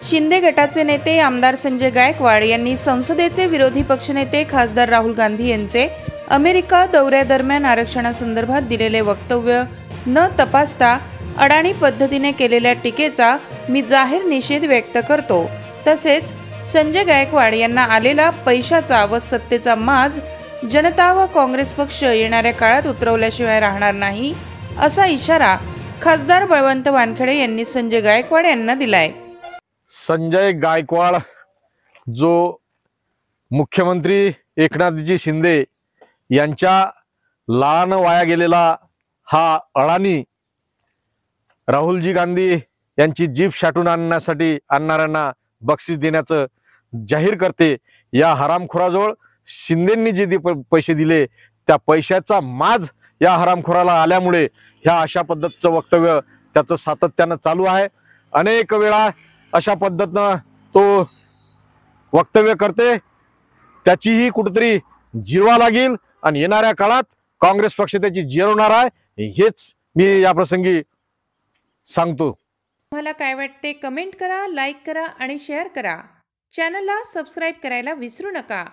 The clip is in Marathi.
शिंदे गटाचे नेते आमदार संजय गायकवाड यांनी संसदेचे विरोधी पक्षनेते खासदार राहुल गांधी यांचे अमेरिका दौऱ्यादरम्यान आरक्षणासंदर्भात दिलेले वक्तव्य न तपासता अडाणी पद्धतीने केलेल्या टीकेचा मी जाहीर निषेध व्यक्त करतो। तसेच संजय गायकवाड यांना आलेला पैशाचा व सत्तेचा माज जनता व काँग्रेस पक्ष येणाऱ्या काळात उतरवल्याशिवाय राहणार नाही, असा इशारा खासदार बळवंत वानखेडे यांनी संजय गायकवाड यांना दिलाय। संजय गायकवाड जो मुख्यमंत्री एकनाथजी शिंदे यांच्या लाळानं वाया गेलेला हा अडाणी राहुलजी गांधी यांची जीभ शाटून आणणाऱ्यांना बक्षीस देण्याचं जाहीर करते। या हरामखोराजवळ शिंदेंनी जे पैसे दिले त्या पैशाचा माज या हरामखोराला आल्यामुळे ह्या अशा पद्धतीचं वक्तव्य त्याचं सातत्यानं चालू आहे। अनेक वेळा अशा पद्धतीनं तो वक्तव्य करते, त्याचीही कुठेतरी जिरवा लागेल आणि येणाऱ्या काळात काँग्रेस पक्ष त्याची जिरवणार आहे, हेच मी या प्रसंगी सांगतो। तुम्हाला काय वाटते कमेंट करा, लाईक करा आणि शेअर करा। चॅनलला सबस्क्राईब करायला विसरू नका।